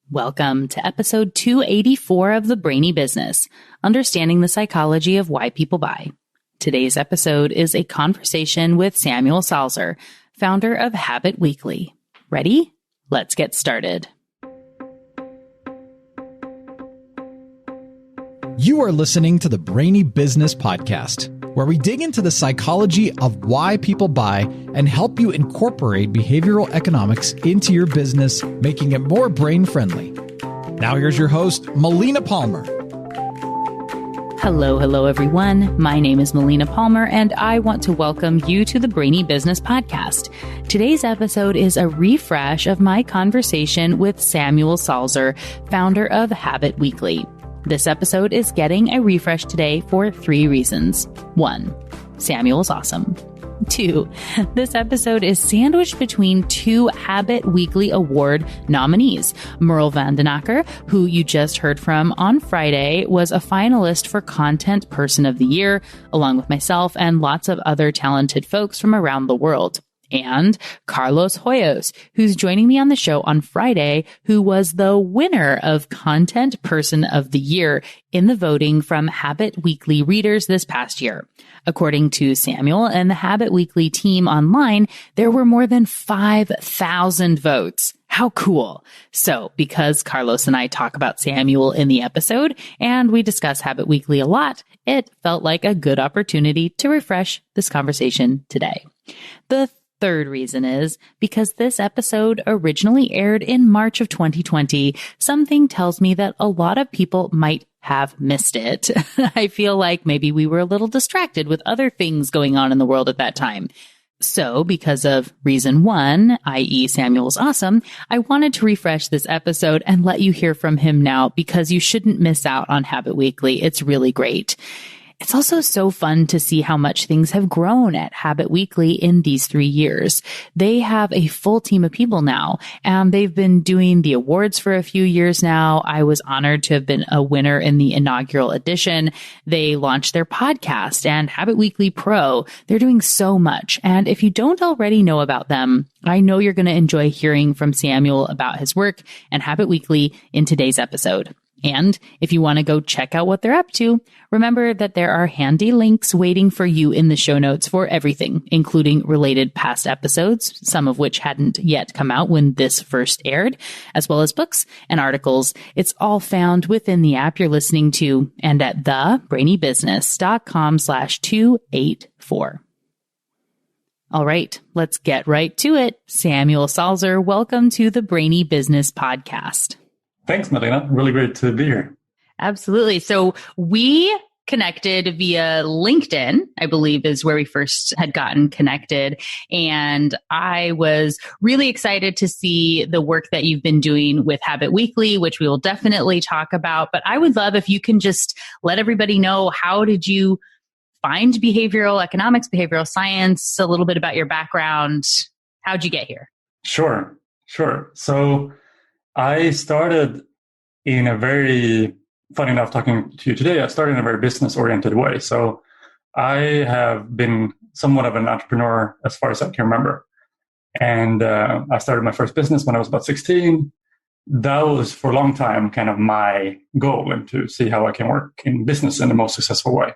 Welcome to episode 284 of the Brainy Business, Understanding the Psychology of Why People Buy. Today's episode is a conversation with Samuel Salzer, founder of Habit Weekly. Ready? Let's get started. You are listening to the Brainy Business Podcast, where we dig into the psychology of why people buy and help you incorporate behavioral economics into your business, making it more brain-friendly. Now here's your host, Melina Palmer. Hello, everyone. My name is Melina Palmer, and I want to welcome you to the Brainy Business Podcast. Today's episode is a refresh of my conversation with Samuel Salzer, founder of Habit Weekly. This episode is getting a refresh today for 3 reasons. 1, Samuel's awesome. 2, this episode is sandwiched between 2 Habit Weekly Award nominees. Merle Vandenacker, who you just heard from on Friday, was a finalist for Content Person of the Year, along with myself and lots of other talented folks from around the world. And Carlos Hoyos, who's joining me on the show on Friday, who was the winner of Content Person of the Year in the voting from Habit Weekly readers this past year. According to Samuel and the Habit Weekly team online, there were more than 5,000 votes. How cool. So, because Carlos and I talk about Samuel in the episode, and we discuss Habit Weekly a lot, it felt like a good opportunity to refresh this conversation today. The third reason is because this episode originally aired in March of 2020. Something tells me that a lot of people might have missed it. I feel like maybe we were a little distracted with other things going on in the world at that time. So because of reason 1, i.e. Samuel's awesome, I wanted to refresh this episode and let you hear from him now because you shouldn't miss out on Habit Weekly. It's really great. It's also so fun to see how much things have grown at Habit Weekly in these 3 years. They have a full team of people now, and they've been doing the awards for a few years now. I was honored to have been a winner in the inaugural edition. They launched their podcast and Habit Weekly Pro. They're doing so much. And if you don't already know about them, I know you're going to enjoy hearing from Samuel about his work and Habit Weekly in today's episode. And if you want to go check out what they're up to, remember that there are handy links waiting for you in the show notes for everything, including related past episodes, some of which hadn't yet come out when this first aired, as well as books and articles. It's all found within the app you're listening to and at thebrainybusiness.com/284. All right, let's get right to it. Samuel Salzer, welcome to the Brainy Business Podcast. Thanks, Melina. Really great to be here. Absolutely. So we connected via LinkedIn, I believe is where we first had gotten connected. And I was really excited to see the work that you've been doing with Habit Weekly, which we will definitely talk about. But I would love if you can just let everybody know, how did you find behavioral economics, behavioral science, a little bit about your background? How'd you get here? Sure. So I started in a very, funny enough, talking to you today, I started in a very business-oriented way. So I have been somewhat of an entrepreneur as far as I can remember. And I started my first business when I was about 16. That was for a long time kind of my goal, and to see how I can work in business in the most successful way.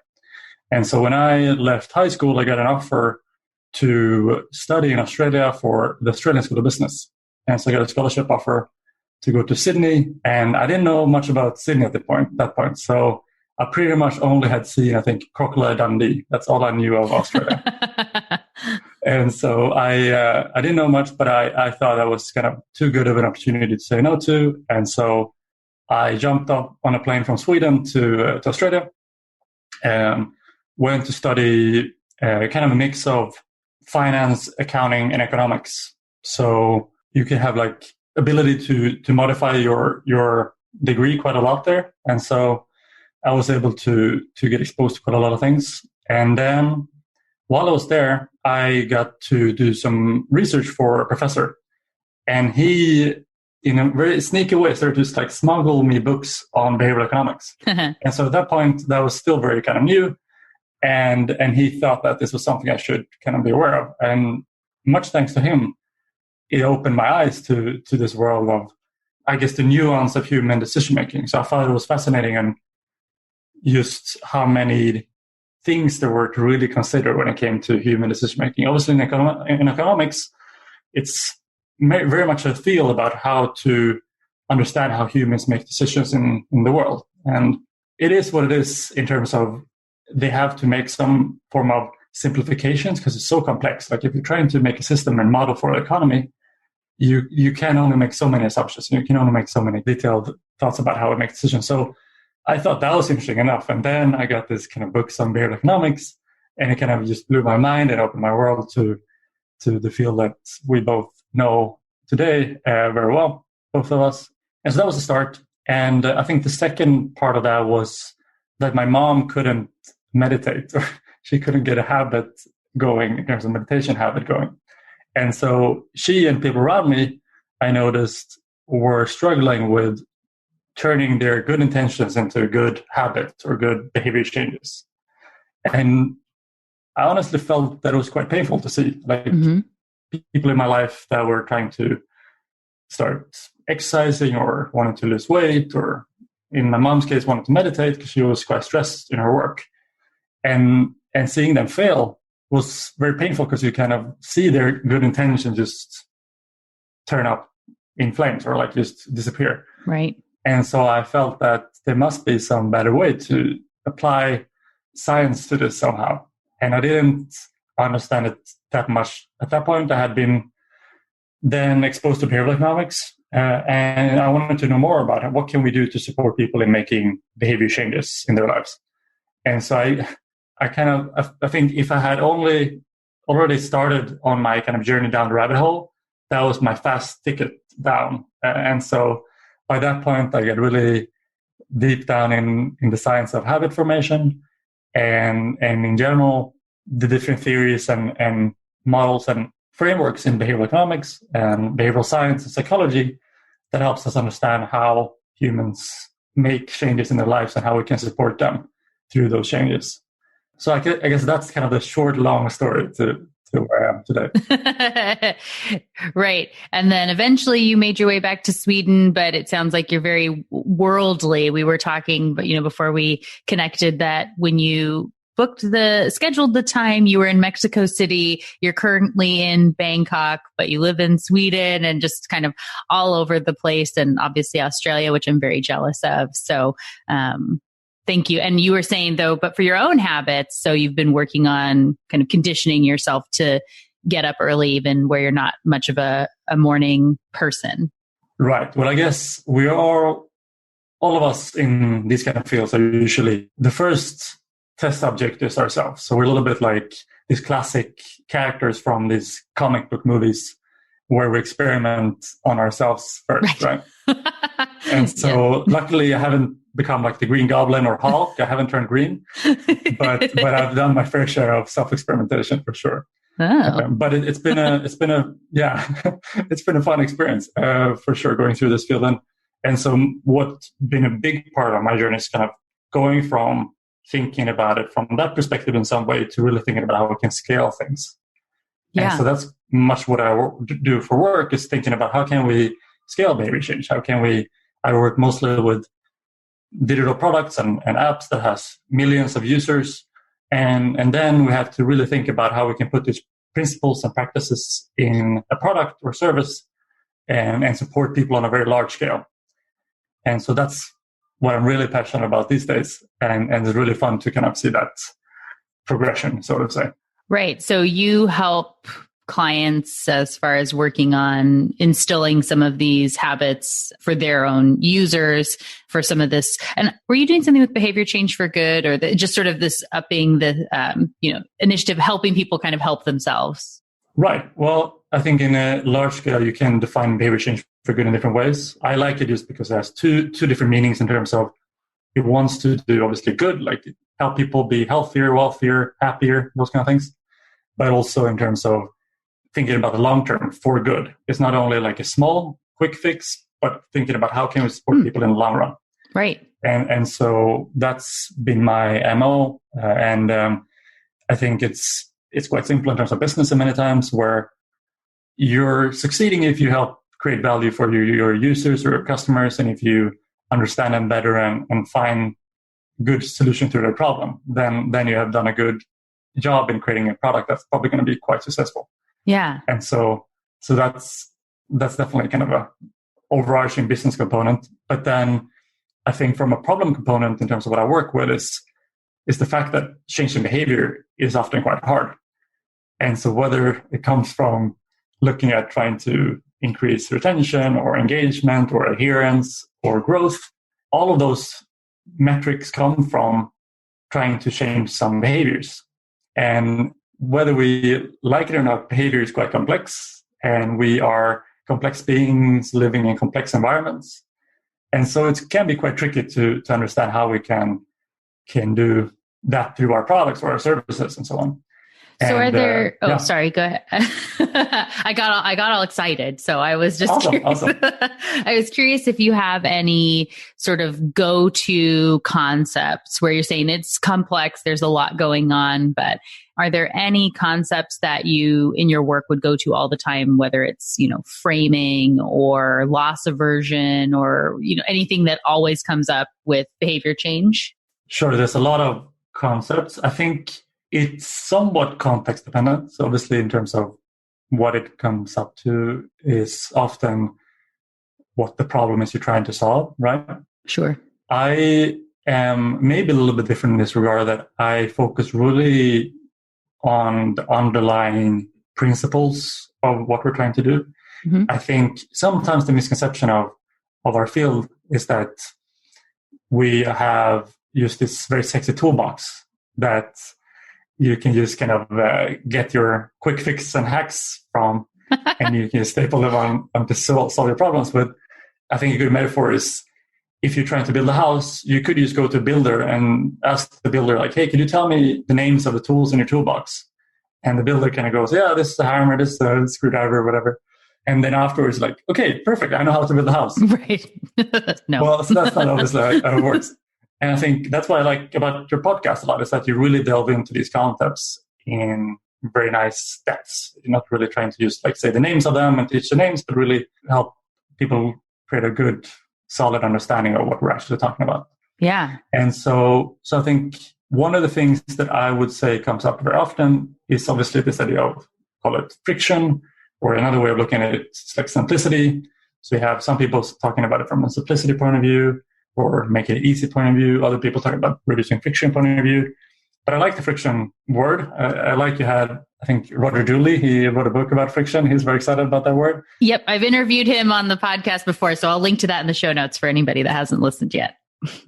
And so when I left high school, I got an offer to study in Australia for the Australian School of Business. And so I got a scholarship offer to go to Sydney, and I didn't know much about Sydney at that point. So I pretty much only had seen, I think, Crocodile Dundee. That's all I knew of Australia. And so I didn't know much, but I thought that was kind of too good of an opportunity to say no to. And so I jumped up on a plane from Sweden to Australia, and went to study kind of a mix of finance, accounting, and economics. So you can have like ability to modify your degree quite a lot there. And so I was able to get exposed to quite a lot of things. And then while I was there, I got to do some research for a professor. And he, in a very sneaky way, started to just like smuggle me books on behavioral economics. And so at that point, that was still very kind of new. And he thought that this was something I should kind of be aware of. And much thanks to him, it opened my eyes to this world of I guess, the nuance of human decision making. So I thought it was fascinating, and just how many things there were to really consider when it came to human decision making. Obviously, in economics, it's very much a field about how to understand how humans make decisions in the world. And it is what it is in terms of they have to make some form of simplifications because it's so complex. Like if you're trying to make a system and model for the economy, you can only make so many assumptions. You can only make so many detailed thoughts about how it makes decisions. So I thought that was interesting enough. And then I got this kind of books on behavioral economics, and it kind of just blew my mind and opened my world to the field that we both know today very well, both of us. And so that was the start. And I think the second part of that was that my mom couldn't meditate, or she couldn't get a habit going in terms of meditation habit going. And so she and people around me, I noticed, were struggling with turning their good intentions into good habits or good behavior changes. And I honestly felt that it was quite painful to see, like people in my life that were trying to start exercising or wanted to lose weight, or in my mom's case, wanted to meditate because she was quite stressed in her work. And seeing them fail was very painful because you kind of see their good intentions just turn up in flames or like just disappear. Right. And so I felt that there must be some better way to apply science to this somehow. And I didn't understand it that much at that point. I had been then exposed to behavioral economics, and I wanted to know more about it. What can we do to support people in making behavior changes in their lives? And so I think if I had already started on my kind of journey down the rabbit hole, that was my fast ticket down. And so by that point, I get really deep down in the science of habit formation and in general, the different theories and models and frameworks in behavioral economics and behavioral science and psychology that helps us understand how humans make changes in their lives and how we can support them through those changes. So I guess that's kind of the short, long story to where I am today. Right. And then eventually you made your way back to Sweden, but it sounds like you're very worldly. We were talking, but before we connected, that when you scheduled the time, you were in Mexico City, you're currently in Bangkok, but you live in Sweden and just kind of all over the place, and obviously Australia, which I'm very jealous of. So, thank you. And you were saying though, but for your own habits, so you've been working on kind of conditioning yourself to get up early, even where you're not much of a morning person. Right. Well, I guess we are, all of us in these kind of fields are usually the first test subject is ourselves. So we're a little bit like these classic characters from these comic book movies where we experiment on ourselves first, right? And so luckily I haven't become like the Green Goblin or Hulk. I haven't turned green, but I've done my fair share of self-experimentation for sure. Oh. But it's been a it's been a fun experience for sure going through this field. And so what's been a big part of my journey is kind of going from thinking about it from that perspective in some way to really thinking about how we can scale things. Yeah. And so that's much what I do for work, is thinking about how can we scale behavior change? I work mostly with digital products and apps that has millions of users. And then we have to really think about how we can put these principles and practices in a product or service and support people on a very large scale. And so that's what I'm really passionate about these days. And it's really fun to kind of see that progression, so to say. Right. So you help clients as far as working on instilling some of these habits for their own users for some of this. And were you doing something with behavior change for good, or just sort of this upping the, initiative, helping people kind of help themselves? Right. Well, I think in a large scale, you can define behavior change for good in different ways. I like it just because it has two different meanings in terms of it wants to do obviously good, like help people be healthier, wealthier, happier, those kind of things. But also in terms of thinking about the long term for good. It's not only like a small, quick fix, but thinking about how can we support people in the long run. Right. And so that's been my MO. I think it's quite simple in terms of business in many times, where you're succeeding if you help create value for your users or your customers, and if you understand them better and find good solution to their problem, then you have done a good job in creating a product that's probably going to be quite successful. Yeah. And so that's definitely kind of a overarching business component. But then I think from a problem component in terms of what I work with is the fact that changing behavior is often quite hard. And so whether it comes from looking at trying to increase retention or engagement or adherence or growth, all of those metrics come from trying to change some behaviors. And whether we like it or not, behavior is quite complex, and we are complex beings living in complex environments. And so it can be quite tricky to understand how we can do that through our products or our services and so on. So are there, sorry, go ahead. I got all excited. So I was just curious. Awesome. I was curious if you have any sort of go-to concepts where you're saying it's complex, there's a lot going on, but are there any concepts that you in your work would go to all the time, whether it's, framing or loss aversion or, anything that always comes up with behavior change? Sure. There's a lot of concepts. I think it's somewhat context dependent. So obviously in terms of what it comes up to is often what the problem is you're trying to solve, right? Sure. I am maybe a little bit different in this regard, that I focus really on the underlying principles of what we're trying to do. Mm-hmm. I think sometimes the misconception of our field is that we have used this very sexy toolbox that you can just kind of get your quick fix and hacks from, and you can staple them on to solve your problems. But I think a good metaphor is if you're trying to build a house, you could just go to a builder and ask the builder, like, hey, can you tell me the names of the tools in your toolbox? And the builder kind of goes, yeah, this is a hammer, this is a screwdriver, whatever. And then afterwards, like, okay, perfect, I know how to build a house. Right. No. Well, so that's not obviously how it works. And I think that's what I like about your podcast a lot, is that you really delve into these concepts in very nice depths. You're not really trying to just say the names of them and teach the names, but really help people create a good, solid understanding of what we're actually talking about. Yeah. And so I think one of the things that I would say comes up very often is obviously this idea of, call it friction, or another way of looking at it, it's like simplicity. So you have some people talking about it from a simplicity point of view, or make it easy point of view. Other people talk about reducing friction point of view. But I like the friction word. I like you had, I think, Roger Dooley, he wrote a book about friction. He's very excited about that word. Yep. I've interviewed him on the podcast before, so I'll link to that in the show notes for anybody that hasn't listened yet.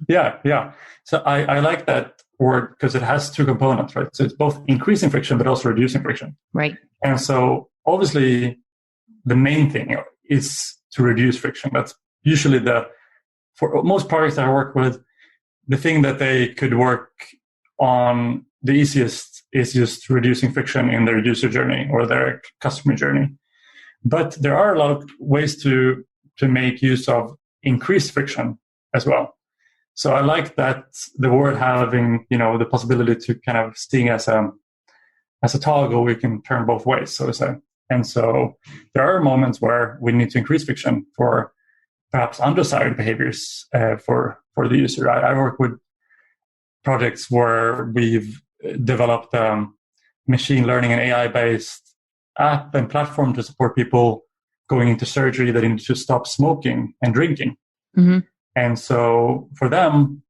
Yeah. So I like that word because it has two components, right? So it's both increasing friction, but also reducing friction. Right. And so obviously the main thing is to reduce friction. That's usually for most products that I work with, the thing that they could work on the easiest is just reducing friction in their user journey or their customer journey. But there are a lot of ways to make use of increased friction as well. So I like that the word having, the possibility to kind of sting as a toggle, we can turn both ways, so to say. And so there are moments where we need to increase friction for perhaps undesired behaviors for the user. I work with projects where we've developed machine learning and AI-based app and platform to support people going into surgery that need to stop smoking and drinking. Mm-hmm. And so for them,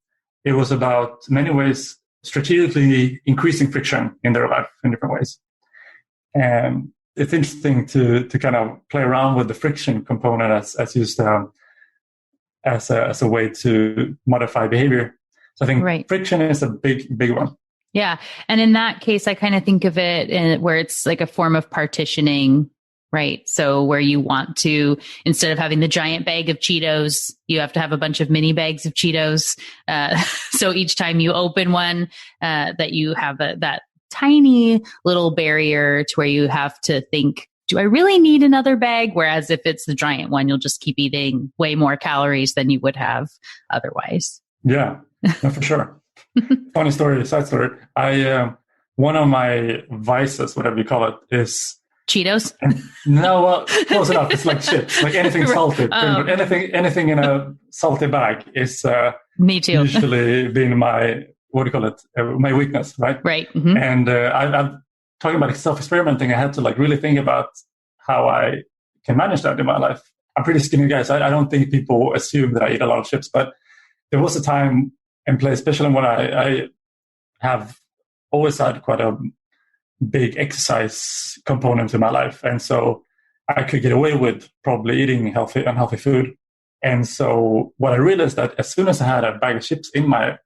it was about many ways strategically increasing friction in their life in different ways. And it's interesting to kind of play around with the friction component as used as a way to modify behavior. So I think friction is a big one. Yeah. And in that case, I kind of think of it where it's like a form of partitioning, right? So where you want to, instead of having the giant bag of Cheetos, you have to have a bunch of mini bags of Cheetos. So each time you open one, that you have that tiny little barrier to where you have to think, do I really need another bag? Whereas if it's the giant one, you'll just keep eating way more calories than you would have otherwise. Yeah, no, for sure. Funny story, side story. One of my vices, whatever you call it, is Cheetos? No, well, close enough. It's like chips, like anything salted. Anything in a salty bag is Me too. usually been my, what do you call it? My weakness, right? Right. Mm-hmm. And I'm talking about self-experimenting. I had to like really think about how I can manage that in my life. I'm pretty skinny guy, so I don't think people assume that I eat a lot of chips. But there was a time and place, especially when I have always had quite a big exercise component to my life. And so I could get away with probably eating unhealthy food. And so what I realized that as soon as I had a bag of chips in my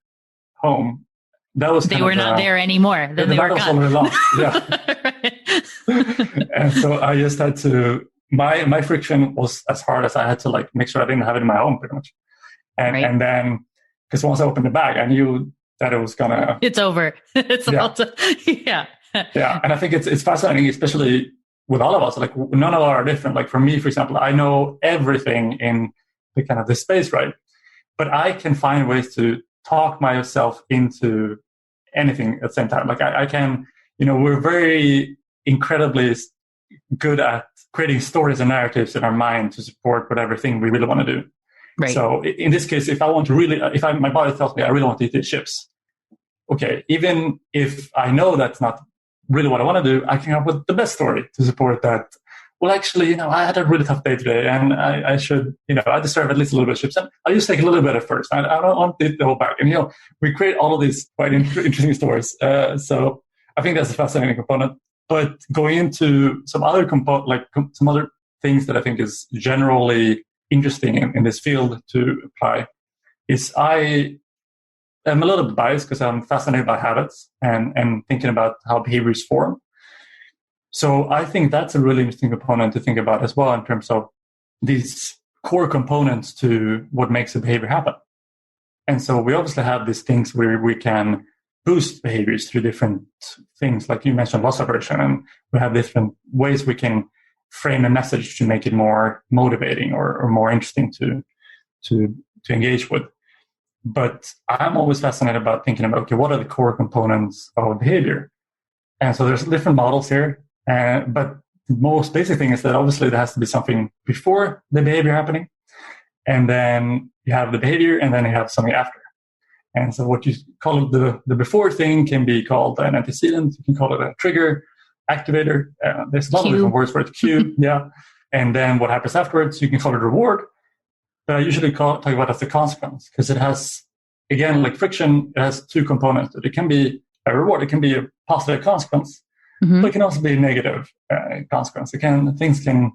home, that was they were not there anymore. Then they were gone. Already lost. Yeah. And so I just had to, my friction was as hard as I had to like make sure I didn't have it in my home pretty much. And then, because once I opened the bag, I knew that it was gonna. It's over. Yeah. Yeah. And I think it's fascinating, especially with all of us. Like none of us are different. Like for me, for example, I know everything in the kind of this space, right? But I can find ways to talk myself into anything at the same time. Like I can, we're very incredibly good at creating stories and narratives in our mind to support whatever thing we really want to do. Right. So in this case, if I want to really, my body tells me I really want to eat these chips, okay, even if I know that's not really what I want to do, I can come up with the best story to support that. Well, actually, I had a really tough day today, and I should, I deserve at least a little bit of chips. And I'll just take a little bit at first. I don't want to eat the whole bag. And, we create all of these quite interesting stories. So I think that's a fascinating component. But going into some other some other things that I think is generally interesting in this field to apply is I am a little bit biased because I'm fascinated by habits and thinking about how behaviors form. So I think that's a really interesting component to think about as well in terms of these core components to what makes a behavior happen. And so we obviously have these things where we can boost behaviors through different things, like you mentioned, loss aversion, and we have different ways we can frame a message to make it more motivating or more interesting to engage with. But I'm always fascinated about thinking about, okay, what are the core components of behavior? And so there's different models here. But the most basic thing is that obviously there has to be something before the behavior happening. And then you have the behavior, and then you have something after. And so what you call it the before thing can be called an antecedent. You can call it a trigger, activator. There's a lot of different words for it. Cue, yeah. And then what happens afterwards, you can call it reward. But I usually talk about it as the consequence, because it has, again, like friction, it has two components. It can be a reward. It can be a positive consequence. Mm-hmm. But it can also be a negative consequence. Things can,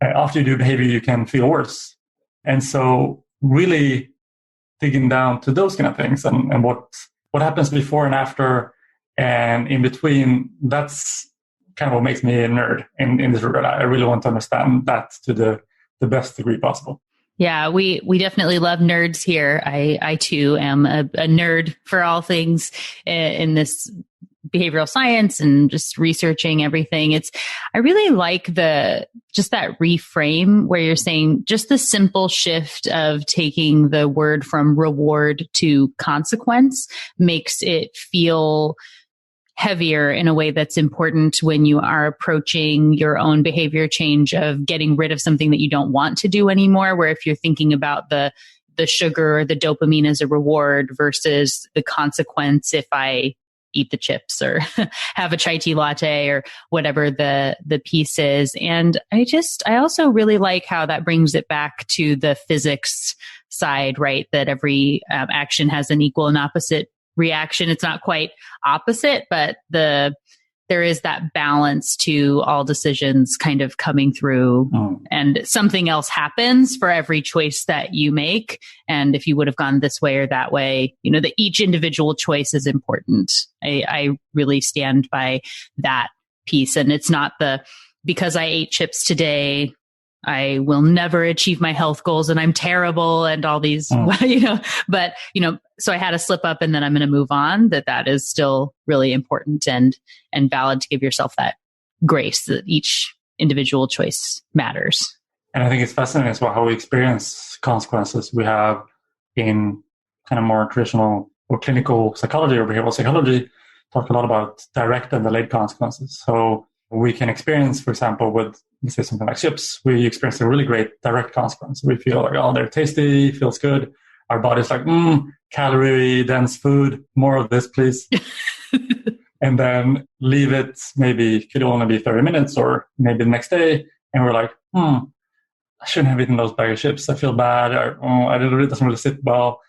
after you do behavior, you can feel worse. And so really digging down to those kind of things and what happens before and after and in between, that's kind of what makes me a nerd in this regard. I really want to understand that to the best degree possible. Yeah, we definitely love nerds here. I too am a nerd for all things in this behavioral science and just researching everything. I really like just that reframe where you're saying just the simple shift of taking the word from reward to consequence makes it feel heavier in a way that's important when you are approaching your own behavior change of getting rid of something that you don't want to do anymore. Where if you're thinking about the sugar or the dopamine as a reward versus the consequence if I eat the chips or have a chai tea latte or whatever the piece is. And I also really like how that brings it back to the physics side, right? That every action has an equal and opposite reaction. It's not quite opposite, but there is that balance to all decisions kind of coming through and something else happens for every choice that you make. And if you would have gone this way or that way, that each individual choice is important. I really stand by that piece. And it's not because I ate chips today, I will never achieve my health goals and I'm terrible and all these, but, so I had a slip up and then I'm going to move on. That is still really important and valid to give yourself that grace that each individual choice matters. And I think it's fascinating as well how we experience consequences. We have in kind of more traditional or clinical psychology or behavioral psychology talk a lot about direct and delayed consequences. So we can experience, for example, with, let's say, something like chips, we experience a really great direct consequence. We feel like, oh, they're tasty, feels good. Our body's like, calorie dense food, more of this, please. And then leave it, maybe could only be 30 minutes or maybe the next day. And we're like, I shouldn't have eaten those bag of chips. I feel bad. Or, it doesn't really sit well.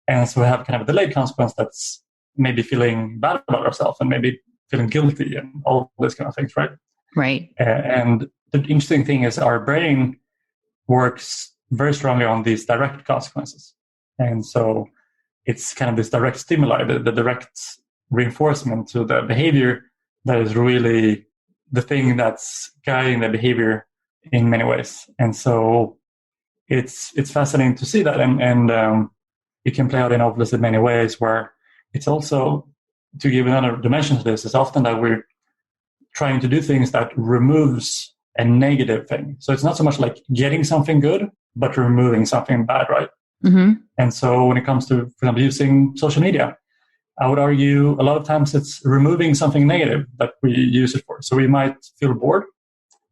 And so we have kind of a delayed consequence that's maybe feeling bad about ourselves and maybe feeling guilty and all those kind of things, right? Right. And the interesting thing is our brain works very strongly on these direct consequences. And so it's kind of this direct stimuli, the direct reinforcement to the behavior that is really the thing that's guiding the behavior in many ways. And so it's fascinating to see that. And it can play out in obviously many ways where it's also, to give another dimension to this, is often that we're trying to do things that removes a negative thing. So it's not so much like getting something good, but removing something bad, right? Mm-hmm. And so when it comes to, for example, using social media, I would argue a lot of times it's removing something negative that we use it for. So we might feel bored,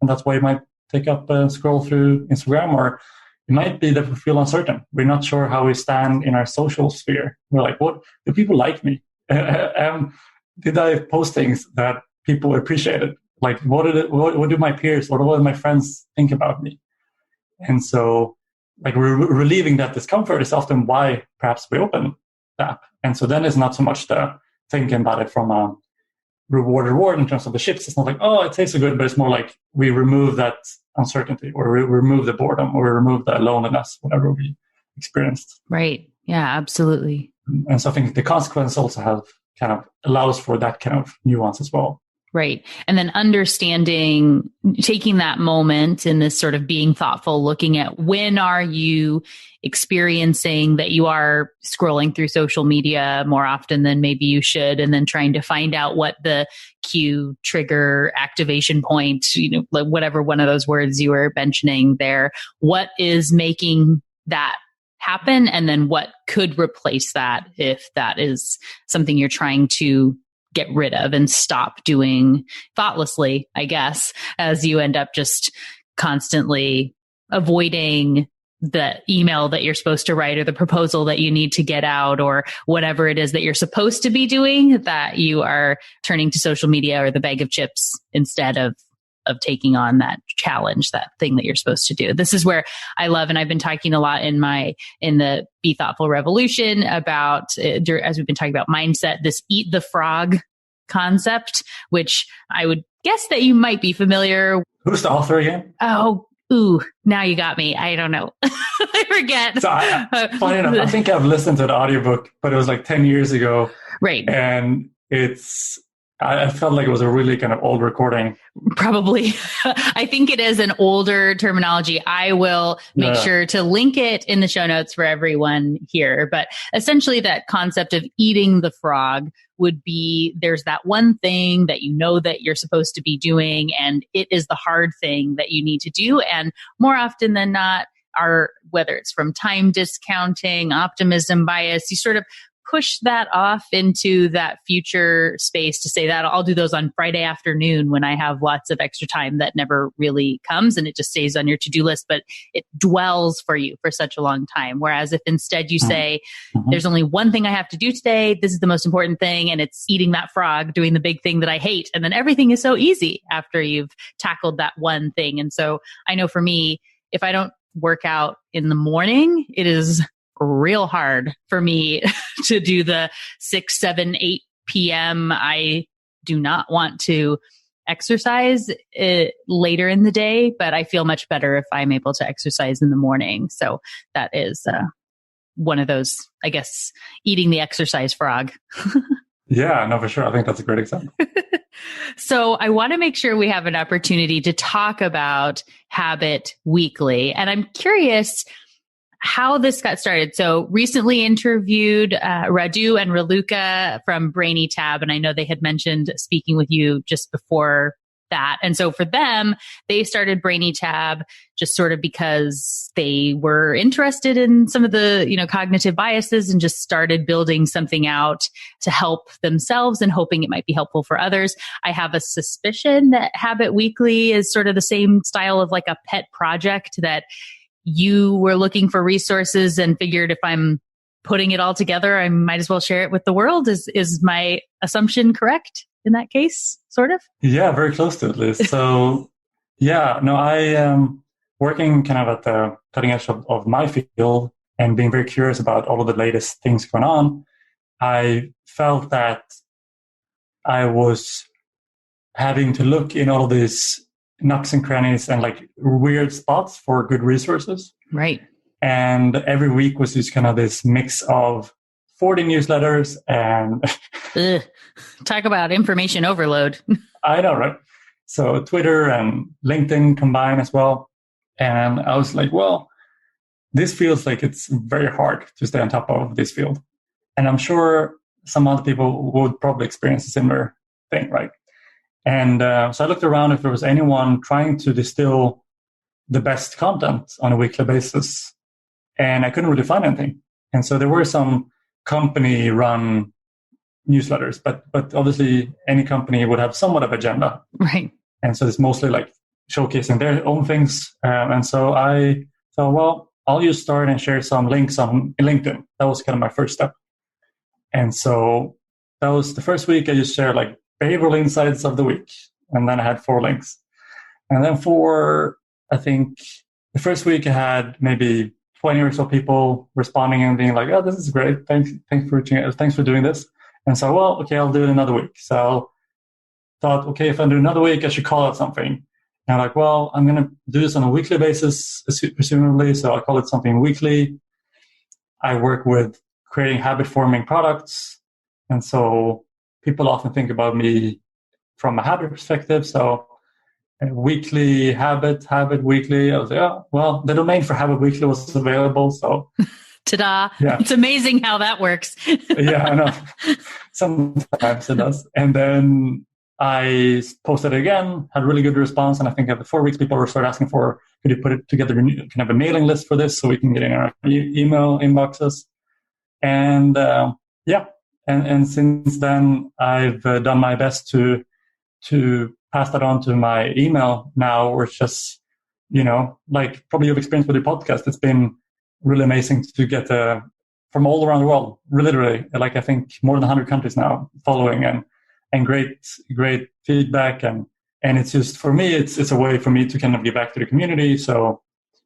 and that's why you might take up and scroll through Instagram, or it might be that we feel uncertain. We're not sure how we stand in our social sphere. We're like, what do people like me? Did I post things that people appreciated? Like, what do my peers, what do my friends think about me? And so, like, relieving that discomfort is often why perhaps we open the app. And so then it's not so much the thinking about it from a reward in terms of the chips. It's not like, oh, it tastes so good, but it's more like we remove that uncertainty, or we remove the boredom, or we remove the loneliness, whatever we experienced. Right. Yeah, absolutely. And so I think the consequence also kind of allows for that kind of nuance as well. Right. And then understanding, taking that moment in this sort of being thoughtful, looking at when are you experiencing that you are scrolling through social media more often than maybe you should, and then trying to find out what the cue, trigger, activation point, whatever one of those words you were mentioning there, what is making that happen, and then what could replace that if that is something you're trying to get rid of and stop doing thoughtlessly, I guess, as you end up just constantly avoiding the email that you're supposed to write, or the proposal that you need to get out, or whatever it is that you're supposed to be doing, that you are turning to social media or the bag of chips instead of taking on that challenge, that thing that you're supposed to do. This is where I love, and I've been talking a lot in the Be Thoughtful Revolution about, as we've been talking about mindset, this eat the frog concept, which I would guess that you might be familiar. Who's the author again? Now you got me. I don't know. I forget. So funny enough, I think I've listened to the audiobook, but it was like 10 years ago. Right. And I felt like it was a really kind of old recording. Probably. I think it is an older terminology. I will make sure to link it in the show notes for everyone here. But essentially that concept of eating the frog would be, there's that one thing that you know that you're supposed to be doing, and it is the hard thing that you need to do. And more often than not, whether it's from time discounting, optimism bias, you sort of push that off into that future space to say that I'll do those on Friday afternoon when I have lots of extra time that never really comes, and it just stays on your to-do list, but it dwells for you for such a long time. Whereas if instead you say, there's only one thing I have to do today, this is the most important thing, and it's eating that frog, doing the big thing that I hate. And then everything is so easy after you've tackled that one thing. And so I know for me, if I don't work out in the morning, it is real hard for me to do the 6, 7, 8 p.m. I do not want to exercise later in the day, but I feel much better if I'm able to exercise in the morning. So that is one of those, I guess, eating the exercise frog. Yeah, no, for sure. I think that's a great example. So I want to make sure we have an opportunity to talk about Habit Weekly. And I'm curious how this got started. So recently interviewed Radu and Raluca from Brainy Tab, and I know they had mentioned speaking with you just before that. And so for them, they started Brainy Tab just sort of because they were interested in some of the, cognitive biases and just started building something out to help themselves and hoping it might be helpful for others. I have a suspicion that Habit Weekly is sort of the same style of like a pet project that you were looking for resources and figured if I'm putting it all together, I might as well share it with the world. Is my assumption correct in that case, sort of? Yeah, very close to it, Liz. So yeah, no, I am working kind of at the cutting edge of my field and being very curious about all of the latest things going on. I felt that I was having to look in all of these nooks and crannies and like weird spots for good resources. Right. And every week was just kind of this mix of 40 newsletters and talk about information overload. I know, right? So Twitter and LinkedIn combined as well. And I was like, well, this feels like it's very hard to stay on top of this field. And I'm sure some other people would probably experience a similar thing, right? And so I looked around if there was anyone trying to distill the best content on a weekly basis. And I couldn't really find anything. And so there were some company-run newsletters, but obviously any company would have somewhat of agenda. Right. And so it's mostly like showcasing their own things. And so I thought, well, I'll just start and share some links on LinkedIn. That was kind of my first step. And so that was the first week I just shared like behavioral insights of the week. And then I had 4 links. And then I think the first week I had maybe 20 or so people responding and being like, oh, this is great. Thanks for reaching out. Thanks for doing this. And so, well, okay, I'll do it another week. So thought, okay, if I do another week, I should call it something. And I'm like, well, I'm going to do this on a weekly basis, presumably. So I call it something weekly. I work with creating habit-forming products. And so people often think about me from a habit perspective. So weekly habit weekly. I was like, oh, well, the domain for Habit Weekly was available. So ta-da. Yeah. It's amazing how that works. Yeah, I know. Sometimes it does. And then I posted it again, had really good response. And I think after 4 weeks, people were started asking for, could you put it together kind of a mailing list for this so we can get in our email inboxes? And and since then, I've done my best to pass that on to my email now, where it's just, like probably you've experienced with your podcast. It's been really amazing to get from all around the world, literally, like I think more than 100 countries now following and great feedback. And it's just, for me, it's a way for me to kind of give back to the community. So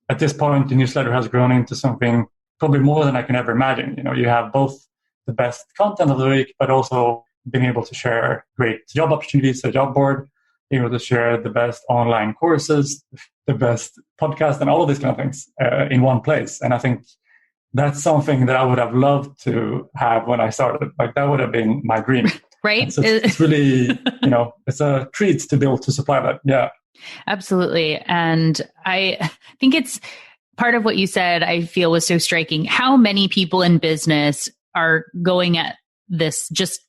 at this point, the newsletter has grown into something probably more than I can ever imagine. You have both the best content of the week, but also being able to share great job opportunities, a job board, being able to share the best online courses, the best podcast, and all of these kind of things in one place. And I think that's something that I would have loved to have when I started. Like that would have been my dream. Right. So it's really, it's a treat to be able to supply that. Yeah. Absolutely. And I think it's part of what you said, I feel was so striking. How many people in business are going at this just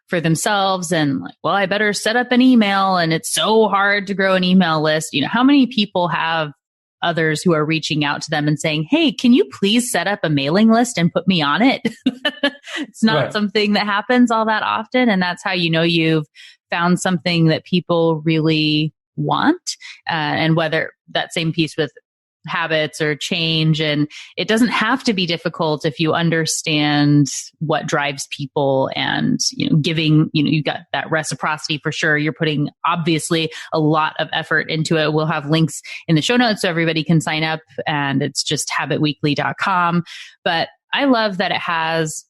for themselves and like, well, I better set up an email, and it's so hard to grow an email list. How many people have others who are reaching out to them and saying, hey, can you please set up a mailing list and put me on it? It's not something that happens all that often. And that's how you've found something that people really want. And whether that same piece with habits or change, and it doesn't have to be difficult if you understand what drives people and giving, you've got that reciprocity for sure. You're putting obviously a lot of effort into it. We'll have links in the show notes so everybody can sign up, and it's just habitweekly.com. But I love that it has,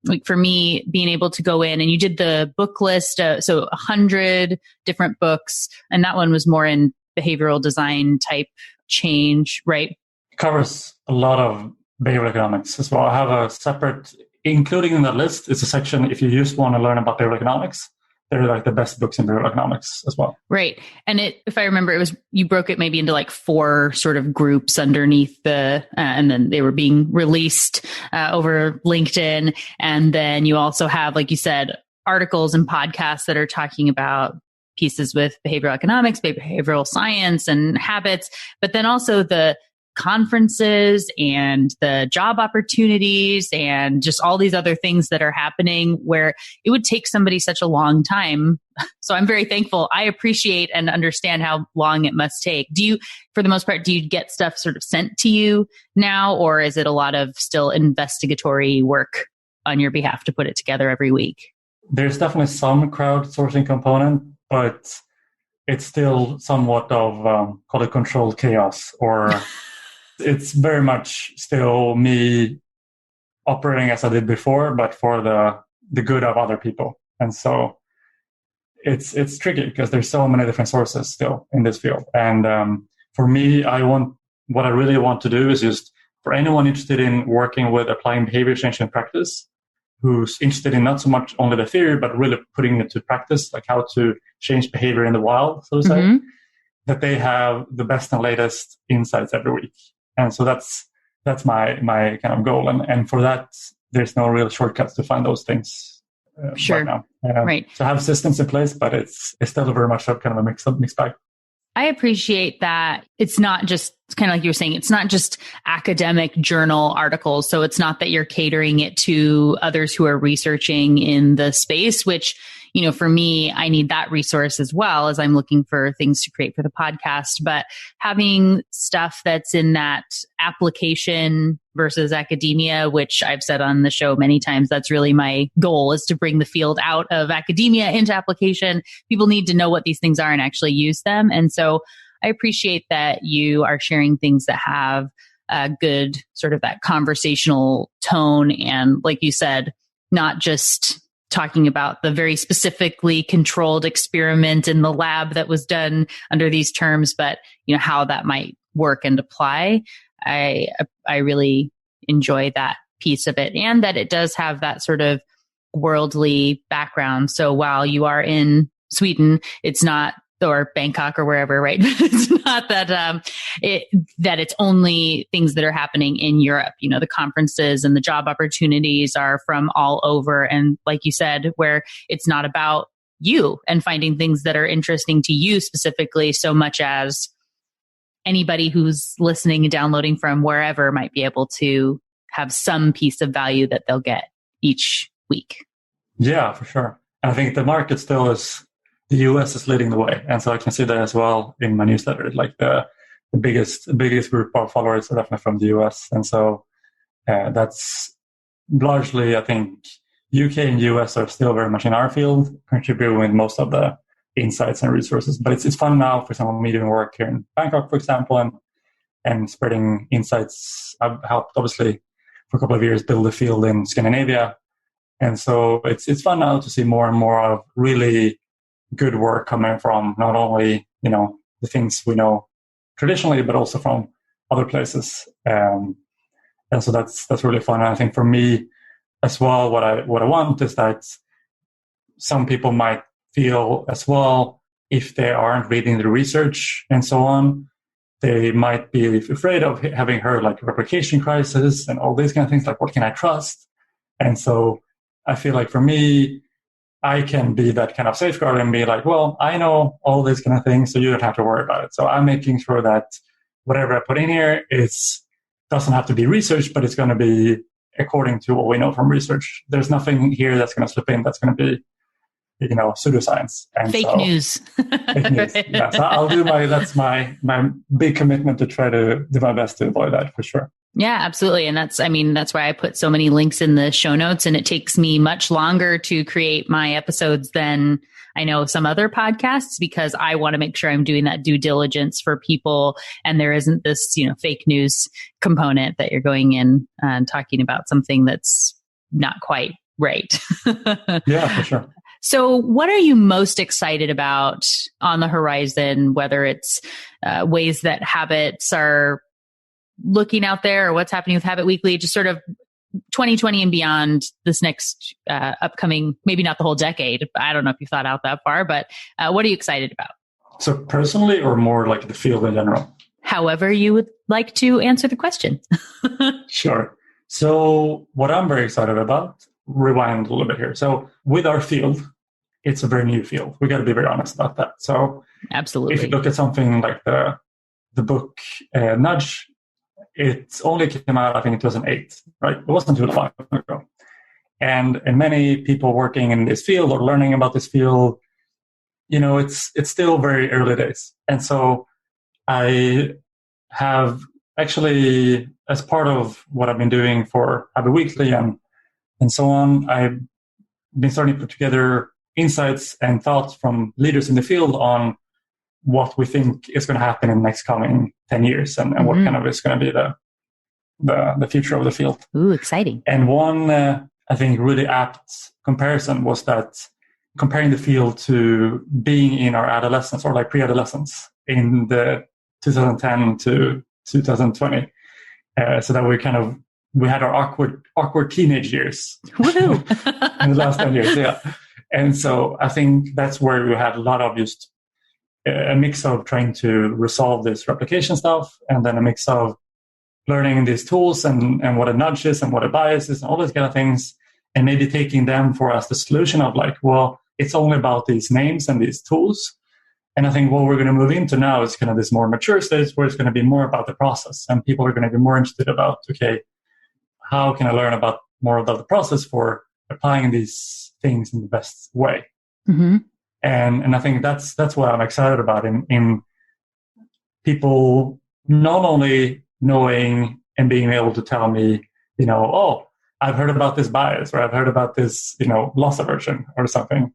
like for me, being able to go in, and you did the book list, so 100 different books, and that one was more in behavioral design type change, right? Covers a lot of behavioral economics as well. I have a separate, including in the list, it's a section if you just want to learn about behavioral economics. They're like the best books in behavioral economics as well. Right. And if I remember, you broke it maybe into like 4 sort of groups underneath and then they were being released over LinkedIn. And then you also have, like you said, articles and podcasts that are talking about pieces with behavioral economics, behavioral science and habits, but then also the conferences and the job opportunities and just all these other things that are happening where it would take somebody such a long time. So I'm very thankful. I appreciate and understand how long it must take. Do you, for the most part, do you get stuff sort of sent to you now, or is it a lot of still investigatory work on your behalf to put it together every week? There's definitely some crowdsourcing component, but it's still somewhat of call it controlled chaos, or it's very much still me operating as I did before, but for the good of other people. And so it's tricky because there's so many different sources still in this field. And for me, what I really want to do is just for anyone interested in working with applying behavior change in practice, who's interested in not so much only the theory, but really putting it to practice, like how to change behavior in the wild, so to say, that they have the best and latest insights every week. And so that's my kind of goal. And for that, there's no real shortcuts to find those things right now. Right. So I have systems in place, but it's still very much kind of a mixed bag. I appreciate that it's not just kind of like you were saying, it's not just academic journal articles. So it's not that you're catering it to others who are researching in the space, which, you know, for me, I need that resource as well as I'm looking for things to create for the podcast. But having stuff that's in that application versus academia, which I've said on the show many times, that's really my goal, is to bring the field out of academia into application. People need to know what these things are and actually use them. And so I appreciate that you are sharing things that have a good sort of that conversational tone. And like you said, not just talking about the very specifically controlled experiment in the lab that was done under these terms, but you know, how that might work and apply. I really enjoy that piece of it, and that it does have that sort of worldly background. So while you are in Sweden, it's not, or Bangkok or wherever, right? It's not that that it's only things that are happening in Europe. You know, the conferences and the job opportunities are from all over. And like you said, where it's not about you and finding things that are interesting to you specifically, so much as anybody who's listening and downloading from wherever might be able to have some piece of value that they'll get each week. Yeah, for sure. I think the market still is, the US is leading the way. And so I can see that as well in my newsletter. Like the biggest group of followers are definitely from the US. And so that's largely, I think, UK and US are still very much in our field, contributing with most of the insights and resources. But it's fun now, for example, me doing work here in Bangkok, for example, and spreading insights. I've helped, obviously, for a couple of years, build a field in Scandinavia. And so it's fun now to see more and more of really good work coming from not only, you know, the things we know traditionally, but also from other places. And so that's really fun. And I think for me as well, what I want is that some people might feel as well, if they aren't reading the research and so on, they might be afraid of having heard like replication crisis and all these kind of things, like what can I trust? And so I feel like for me, I can be that kind of safeguard and be like, well, I know all these kind of things, so you don't have to worry about it. So I'm making sure that whatever I put in here doesn't have to be research, but it's going to be according to what we know from research. There's nothing here that's going to slip in that's going to be, you know, pseudoscience. And fake news. Fake news. Yeah, so I'll do that's my big commitment to try to do my best to avoid that for sure. Yeah, absolutely. And that's why I put so many links in the show notes, and it takes me much longer to create my episodes than I know some other podcasts, because I want to make sure I'm doing that due diligence for people. And there isn't this, you know, fake news component that you're going in and talking about something that's not quite right. Yeah, for sure. So what are you most excited about on the horizon, whether it's ways that habits are looking out there or what's happening with Habit Weekly, just sort of 2020 and beyond, this next upcoming, maybe not the whole decade. I don't know if you've thought out that far, but what are you excited about? So personally, or more like the field in general? However you would like to answer the question. Sure. So what I'm very excited about, rewind a little bit here. So with our field, it's a very new field. We got to be very honest about that. So Absolutely. if you look at something like the book Nudge, it only came out, I think, in 2008, right? It wasn't too long ago. And many people working in this field or learning about this field, it's still very early days. And so I have actually, as part of what I've been doing for Habit Weekly and so on, I've been starting to put together insights and thoughts from leaders in the field on what we think is going to happen in the next coming 10 years and what kind of is going to be the future of the field. Ooh, exciting. And one, I think, really apt comparison was that comparing the field to being in our adolescence or like pre-adolescence in the 2010 to 2020. So that we had our awkward teenage years in the last 10 years. Yeah. And so I think that's where we had a lot of just a mix of trying to resolve this replication stuff, and then a mix of learning these tools and what a nudge is and what a bias is and all those kind of things, and maybe taking them for us the solution of like, well, it's only about these names and these tools. And I think what we're going to move into now is kind of this more mature stage where it's going to be more about the process, and people are going to be more interested about, okay, how can I learn more about the process for applying these things in the best way? Mm-hmm. And I think that's what I'm excited about in people not only knowing and being able to tell me, oh, I've heard about this bias, or I've heard about this, loss aversion or something,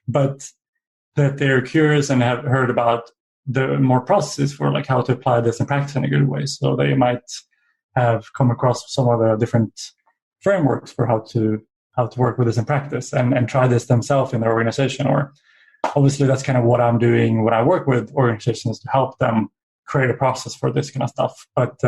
but that they're curious and have heard about the more processes for like how to apply this in practice in a good way. So they might have come across some of the different frameworks for how to work with this in practice and try this themselves in their organization. Or obviously that's kind of what I'm doing when I work with organizations, to help them create a process for this kind of stuff. But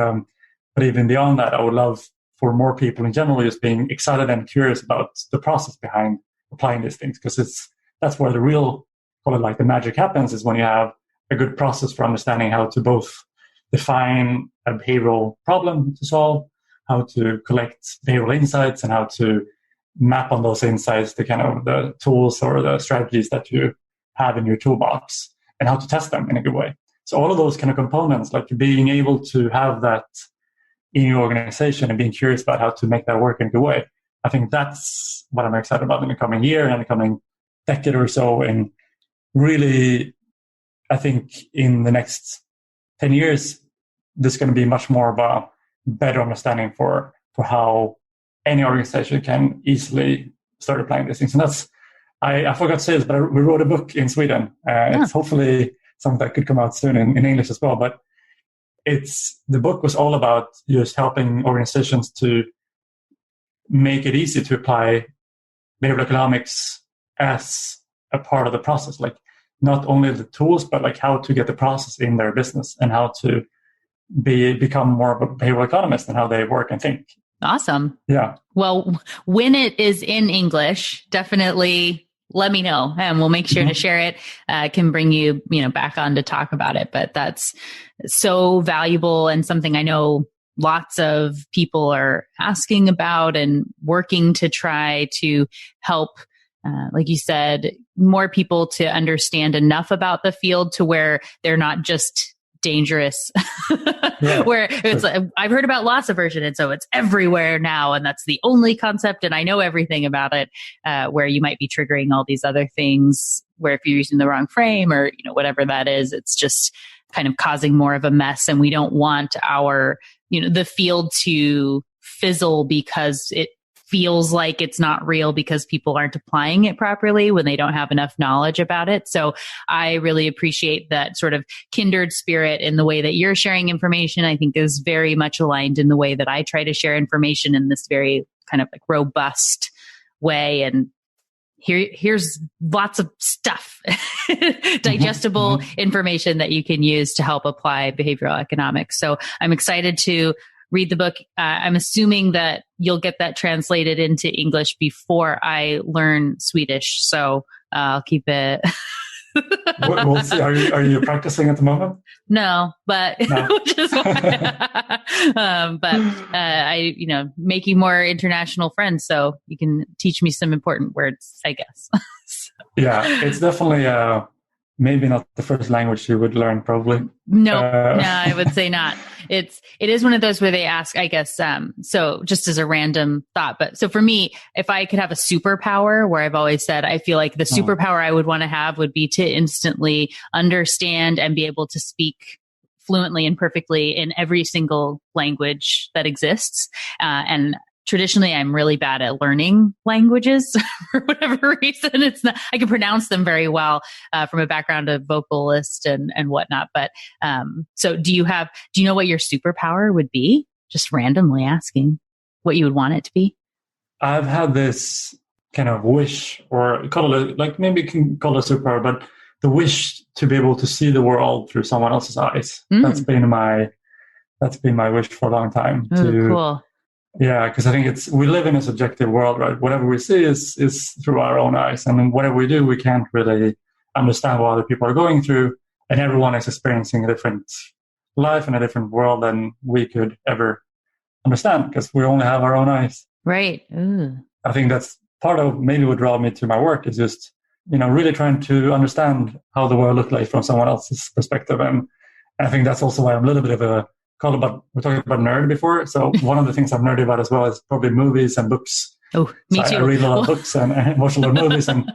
even beyond that, I would love for more people in general just being excited and curious about the process behind applying these things, because that's where the real, call it like the magic happens, is when you have a good process for understanding how to both define a behavioral problem to solve, how to collect behavioral insights, and how to map on those insights to kind of the tools or the strategies that you have in your toolbox, and how to test them in a good way. So all of those kind of components, like being able to have that in your organization and being curious about how to make that work in a good way, I think that's what I'm excited about in the coming year and the coming decade or so. And really, I think in the next 10 years, there's going to be much more of a better understanding for how any organization can easily start applying these things. And that's, I forgot to say this, but we wrote a book in Sweden. It's hopefully something that could come out soon in English as well. But the book was all about just helping organizations to make it easy to apply behavioral economics as a part of the process. Like not only the tools, but like how to get the process in their business and how to become more of a behavioral economist and how they work and think. Awesome. Yeah. Well, when it is in English, definitely let me know and we'll make sure to share it. Can bring you, back on to talk about it. But that's so valuable and something I know lots of people are asking about and working to try to help, like you said, more people to understand enough about the field to where they're not just dangerous, where it's like, I've heard about loss aversion and so it's everywhere now and that's the only concept and I know everything about it, where you might be triggering all these other things where if you're using the wrong frame or whatever that is, it's just kind of causing more of a mess. And we don't want our the field to fizzle because it feels like it's not real because people aren't applying it properly when they don't have enough knowledge about it. So I really appreciate that sort of kindred spirit in the way that you're sharing information. I think is very much aligned in the way that I try to share information in this very kind of like robust way. And here's lots of stuff, digestible information that you can use to help apply behavioral economics. So I'm excited to read the book. I'm assuming that you'll get that translated into English before I learn Swedish. So I'll keep it. We'll see. Are you practicing at the moment? No, but which is but I, making more international friends, so you can teach me some important words, I guess. Yeah, it's definitely maybe not the first language you would learn, probably. No, I would say not. It is one of those where they ask, I guess, so just as a random thought, but so for me, if I could have a superpower, where I've always said, I feel like the superpower I would want to have would be to instantly understand and be able to speak fluently and perfectly in every single language that exists. And traditionally, I'm really bad at learning languages for whatever reason. It's not, I can pronounce them very well from a background of vocalist and whatnot. But so do you know what your superpower would be? Just randomly asking what you would want it to be. I've had this kind of wish, or call it like maybe you can call it a superpower, but the wish to be able to see the world through someone else's eyes. That's been my wish for a long time. Cool. Yeah, because I think we live in a subjective world, right? Whatever we see is through our own eyes. And whatever we do, we can't really understand what other people are going through. And everyone is experiencing a different life and a different world than we could ever understand, because we only have our own eyes. Right. I think that's part of maybe what draw me to my work, is just, really trying to understand how the world looks like from someone else's perspective. And I think that's also why I'm a little bit of we're talking about nerd before. So one of the things I'm nerdy about as well is probably movies and books. Oh, me too. I read a lot of books and watch a lot of movies. And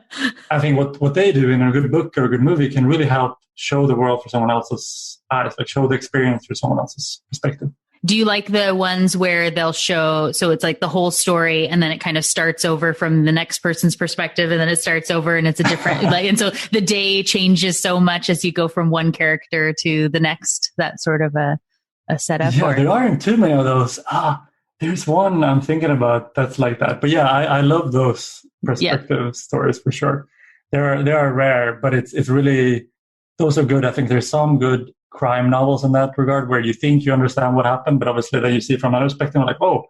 I think what they do in a good book or a good movie can really help show the world through someone else's eyes, like show the experience through someone else's perspective. Do you like the ones where they'll show, so it's like the whole story and then it kind of starts over from the next person's perspective and then it starts over and it's a different, and so the day changes so much as you go from one character to the next, that sort of a setup? Yeah, there aren't too many of those. There's one I'm thinking about that's like that. But yeah, I love those perspective stories for sure. They are rare, but it's really, those are good. I think there's some good crime novels in that regard where you think you understand what happened, but obviously then you see it from another perspective, like, oh,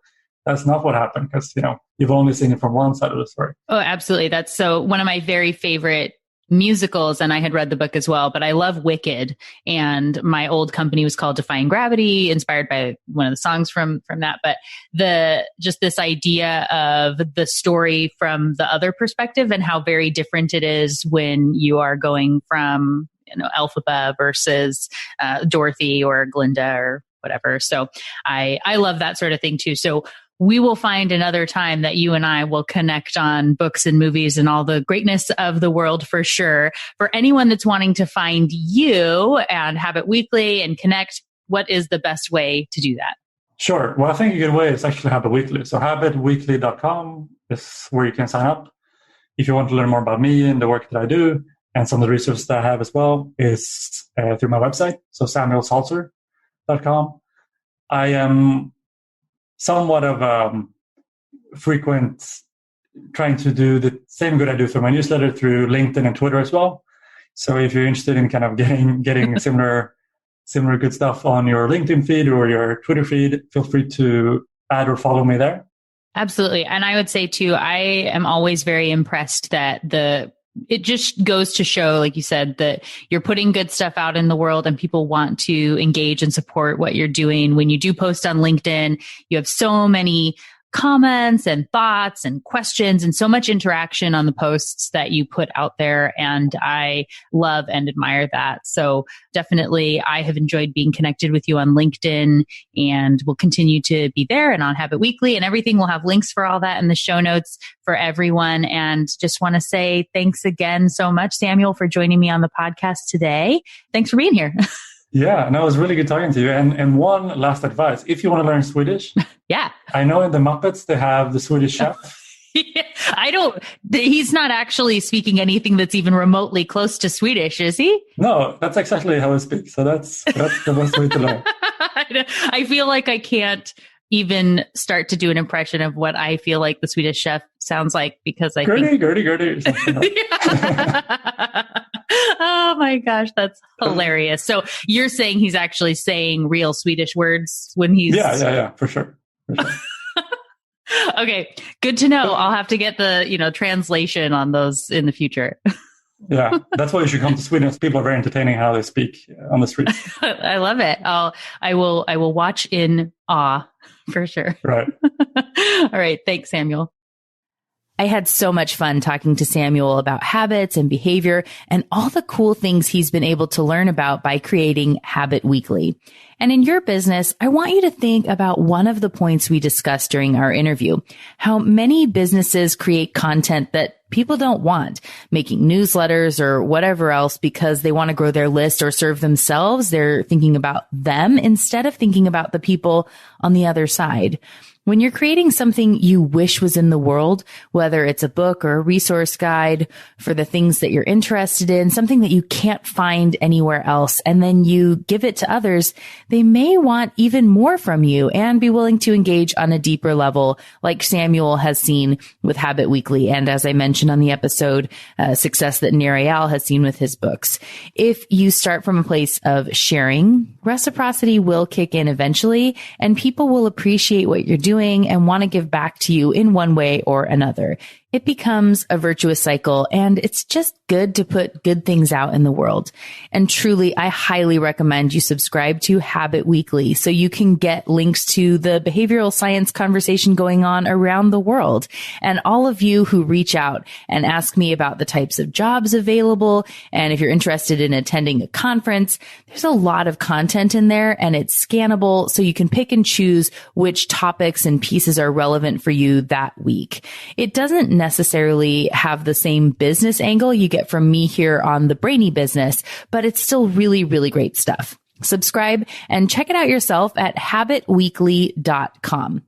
that's not what happened, because you've only seen it from one side of the story. Oh, absolutely. That's so one of my very favorite musicals, and I had read the book as well, but I love Wicked, and my old company was called Defying Gravity, inspired by one of the songs from that. But just this idea of the story from the other perspective and how very different it is when you are going from Elphaba versus Dorothy or Glinda or whatever. So I love that sort of thing too. So we will find another time that you and I will connect on books and movies and all the greatness of the world for sure. For anyone that's wanting to find you and Habit Weekly and connect, what is the best way to do that? Sure. Well, I think a good way is actually Habit Weekly. So habitweekly.com is where you can sign up. If you want to learn more about me and the work that I do, and some of the resources that I have as well is through my website, so samuelsalzer.com. I am somewhat of frequent trying to do the same good I do through my newsletter through LinkedIn and Twitter as well. So if you're interested in kind of getting similar good stuff on your LinkedIn feed or your Twitter feed, feel free to add or follow me there. Absolutely. And I would say too, I am always very impressed that it just goes to show, like you said, that you're putting good stuff out in the world and people want to engage and support what you're doing. When you do post on LinkedIn, you have so many comments and thoughts and questions and so much interaction on the posts that you put out there. And I love and admire that. So definitely I have enjoyed being connected with you on LinkedIn, and will continue to be there, and on Habit Weekly and everything. We'll have links for all that in the show notes for everyone. And just want to say thanks again so much, Samuel, for joining me on the podcast today. Thanks for being here. Yeah, no, it was really good talking to you. And one last advice, if you want to learn Swedish, yeah, I know in the Muppets they have the Swedish chef. Yeah, he's not actually speaking anything that's even remotely close to Swedish, is he? No, that's exactly how he speaks. So that's the best way to learn. I feel like I can't even start to do an impression of what I feel like the Swedish chef sounds like, because I think... Gertie. Oh my gosh, that's hilarious. So you're saying he's actually saying real Swedish words when he's... Yeah, for sure. Okay, good to know. I'll have to get the, watch on those in the future. Yeah, that's why you should come to Sweden. People are very entertaining how they speak on the streets. I love it. I will watch in awe for sure. Right. All right. Thanks, Samuel. I had so much fun talking to Samuel about habits and behavior and all the cool things he's been able to learn about by creating Habit Weekly. And in your business, I want you to think about one of the points we discussed during our interview, how many businesses create content that people don't want, making newsletters or whatever else because they want to grow their list or serve themselves. They're thinking about them instead of thinking about the people on the other side. When you're creating something you wish was in the world, whether it's a book or a resource guide for the things that you're interested in, something that you can't find anywhere else, and then you give it to others, they may want even more from you and be willing to engage on a deeper level, like Samuel has seen with Habit Weekly. And as I mentioned on the episode, success that Nariel has seen with his books. If you start from a place of sharing, reciprocity will kick in eventually, and people will appreciate what you're doing and want to give back to you in one way or another. It becomes a virtuous cycle, and it's just good to put good things out in the world. And truly, I highly recommend you subscribe to Habit Weekly so you can get links to the behavioral science conversation going on around the world. And all of you who reach out and ask me about the types of jobs available, and if you're interested in attending a conference, there's a lot of content in there, and it's scannable so you can pick and choose which topics and pieces are relevant for you that week. It doesn't necessarily have the same business angle you get from me here on the Brainy Business, but it's still really, really great stuff. Subscribe and check it out yourself at habitweekly.com.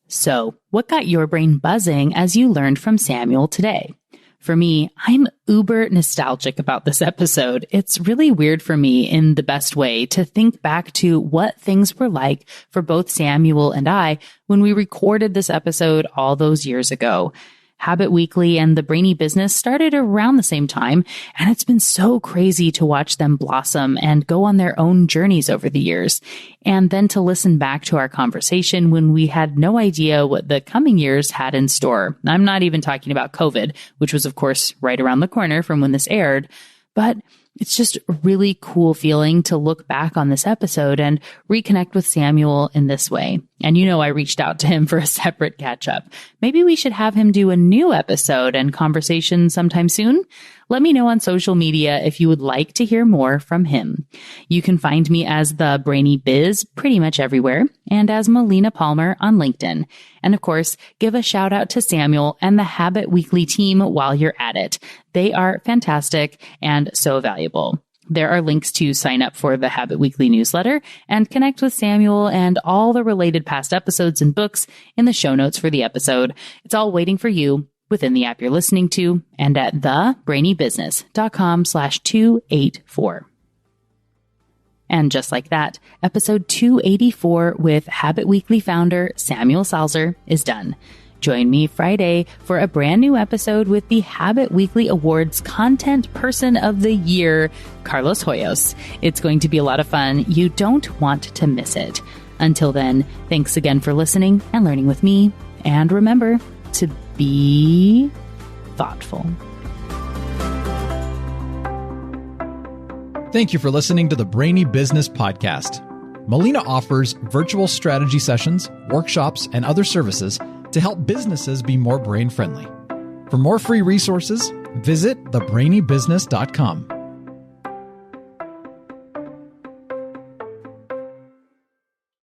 So, what got your brain buzzing as you learned from Samuel today? For me, I'm uber nostalgic about this episode. It's really weird for me in the best way to think back to what things were like for both Samuel and I when we recorded this episode all those years ago. Habit Weekly and the Brainy Business started around the same time, and it's been so crazy to watch them blossom and go on their own journeys over the years. And then to listen back to our conversation when we had no idea what the coming years had in store. I'm not even talking about COVID, which was, of course, right around the corner from when this aired, but it's just a really cool feeling to look back on this episode and reconnect with Samuel in this way. And you know, I reached out to him for a separate catch up. Maybe we should have him do a new episode and conversation sometime soon. Let me know on social media if you would like to hear more from him. You can find me as the Brainy Biz pretty much everywhere, and as Melina Palmer on LinkedIn. And of course, give a shout out to Samuel and the Habit Weekly team while you're at it. They are fantastic and so valuable. There are links to sign up for the Habit Weekly newsletter and connect with Samuel and all the related past episodes and books in the show notes for the episode. It's all waiting for you within the app you're listening to and at thebrainybusiness.com/284. And just like that, episode 284 with Habit Weekly founder Samuel Salzer is done. Join me Friday for a brand new episode with the Habit Weekly Awards Content Person of the Year, Carlos Hoyos. It's going to be a lot of fun. You don't want to miss it. Until then, thanks again for listening and learning with me. And remember to be thoughtful. Thank you for listening to the Brainy Business Podcast. Melina offers virtual strategy sessions, workshops, and other services to help businesses be more brain-friendly. For more free resources, visit thebrainybusiness.com.